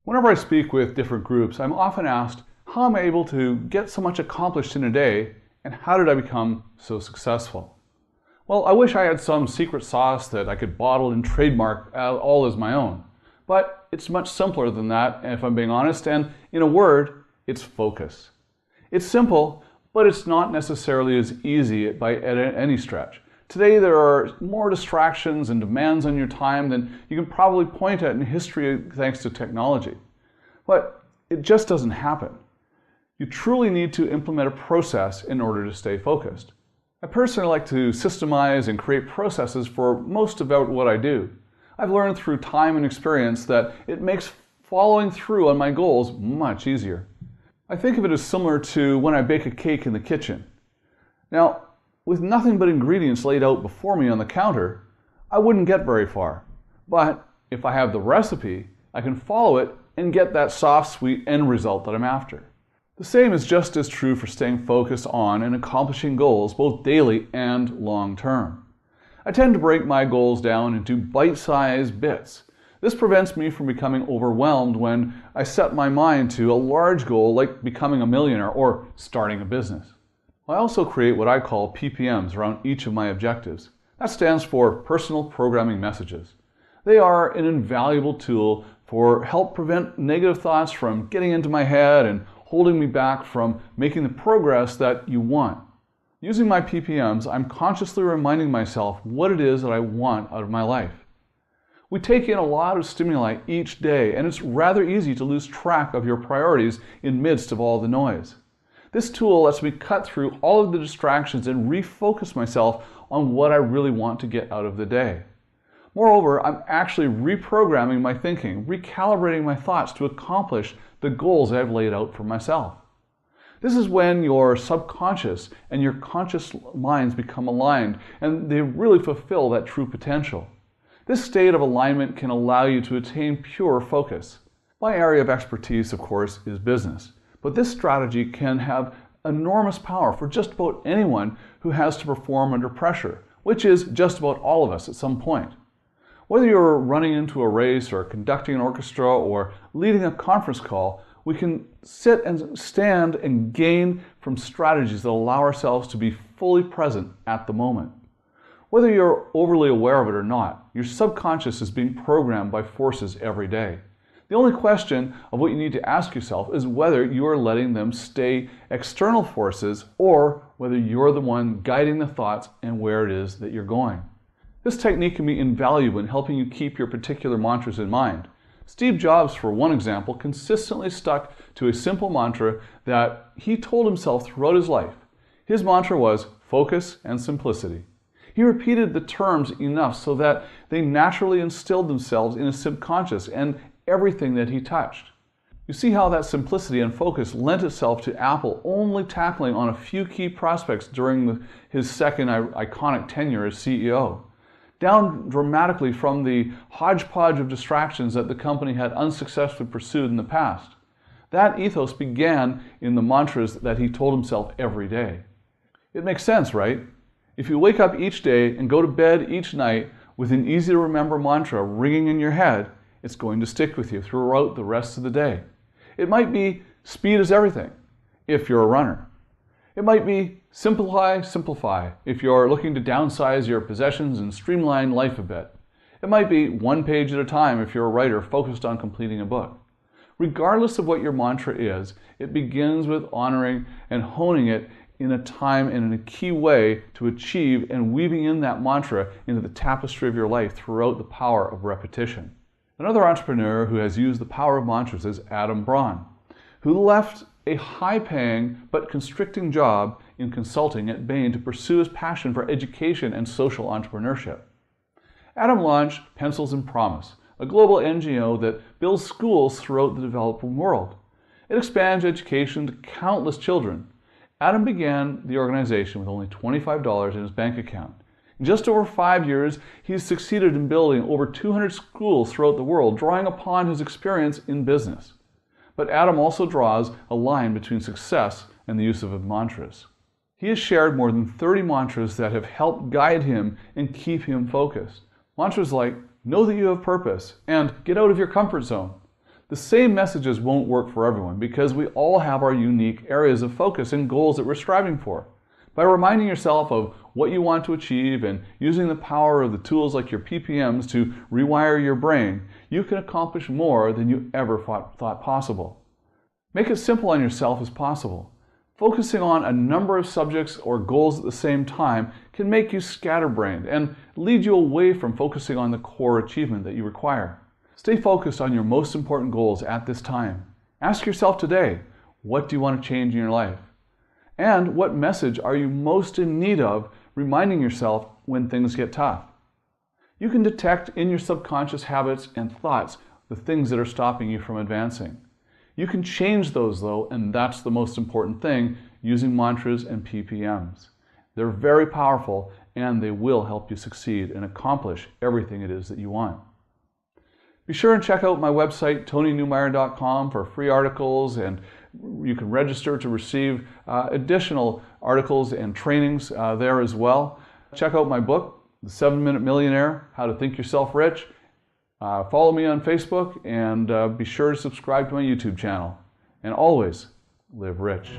Whenever I speak with different groups, I'm often asked how I'm able to get so much accomplished in a day and how did I become so successful? Well, I wish I had some secret sauce that I could bottle and trademark all as my own. But it's much simpler than that, if I'm being honest, and in a word, it's focus. It's simple, but it's not necessarily as easy by any stretch. Today there are more distractions and demands on your time than you can probably point at in history thanks to technology. But it just doesn't happen. You truly need to implement a process in order to stay focused. I personally like to systemize and create processes for most about what I do. I've learned through time and experience that it makes following through on my goals much easier. I think of it as similar to when I bake a cake in the kitchen. Now, with nothing but ingredients laid out before me on the counter, I wouldn't get very far. But if I have the recipe, I can follow it and get that soft, sweet end result that I'm after. The same is just as true for staying focused on and accomplishing goals, both daily and long term. I tend to break my goals down into bite-sized bits. This prevents me from becoming overwhelmed when I set my mind to a large goal like becoming a millionaire or starting a business. I also create what I call PPMs around each of my objectives. That stands for Personal Programming Messages. They are an invaluable tool for help prevent negative thoughts from getting into my head and holding me back from making the progress that you want. Using my PPMs, I'm consciously reminding myself what it is that I want out of my life. We take in a lot of stimuli each day, and it's rather easy to lose track of your priorities in midst of all the noise. This tool lets me cut through all of the distractions and refocus myself on what I really want to get out of the day. Moreover, I'm actually reprogramming my thinking, recalibrating my thoughts to accomplish the goals I've laid out for myself. This is when your subconscious and your conscious minds become aligned and they really fulfill that true potential. This state of alignment can allow you to attain pure focus. My area of expertise, of course, is business. But this strategy can have enormous power for just about anyone who has to perform under pressure, which is just about all of us at some point. Whether you're running into a race or conducting an orchestra or leading a conference call, we can sit and stand and gain from strategies that allow ourselves to be fully present at the moment. Whether you're overly aware of it or not, your subconscious is being programmed by forces every day. The only question of what you need to ask yourself is whether you are letting them stay external forces or whether you're the one guiding the thoughts and where it is that you're going. This technique can be invaluable in helping you keep your particular mantras in mind. Steve Jobs, for one example, consistently stuck to a simple mantra that he told himself throughout his life. His mantra was focus and simplicity. He repeated the terms enough so that they naturally instilled themselves in his subconscious and everything that he touched. You see how that simplicity and focus lent itself to Apple only tackling on a few key prospects during his second iconic tenure as CEO, down dramatically from the hodgepodge of distractions that the company had unsuccessfully pursued in the past. That ethos began in the mantras that he told himself every day. It makes sense, right? If you wake up each day and go to bed each night with an easy-to-remember mantra ringing in your head, it's going to stick with you throughout the rest of the day. It might be speed is everything if you're a runner. It might be simplify, simplify if you're looking to downsize your possessions and streamline life a bit. It might be one page at a time if you're a writer focused on completing a book. Regardless of what your mantra is, it begins with honoring and honing it in a time and in a key way to achieve and weaving in that mantra into the tapestry of your life throughout the power of repetition. Another entrepreneur who has used the power of mantras is Braun, who left a high-paying but constricting job in consulting at Bain to pursue his passion for education and social entrepreneurship. Adam launched Pencils and Promise, a global NGO that builds schools throughout the developing world. It expands education to countless children. Adam began the organization with only $25 in his bank account. In just over 5 years, he's succeeded in building over 200 schools throughout the world, drawing upon his experience in business. But Adam also draws a line between success and the use of mantras. He has shared more than 30 mantras that have helped guide him and keep him focused. Mantras like, know that you have purpose, and get out of your comfort zone. The same messages won't work for everyone because we all have our unique areas of focus and goals that we're striving for. By reminding yourself of what you want to achieve and using the power of the tools like your PPMs to rewire your brain, you can accomplish more than you ever thought possible. Make it simple on yourself as possible. Focusing on a number of subjects or goals at the same time can make you scatterbrained and lead you away from focusing on the core achievement that you require. Stay focused on your most important goals at this time. Ask yourself today, what do you want to change in your life? And what message are you most in need of reminding yourself when things get tough? You can detect in your subconscious habits and thoughts the things that are stopping you from advancing. You can change those though, and that's the most important thing, using mantras and PPMs. They're very powerful and they will help you succeed and accomplish everything it is that you want. Be sure and check out my website, TonyNewmeyer.com, for free articles, and you can register to receive additional articles and trainings there as well. Check out my book, The 7-Minute Millionaire, How to Think Yourself Rich. Follow me on Facebook, and be sure to subscribe to my YouTube channel. And always live rich.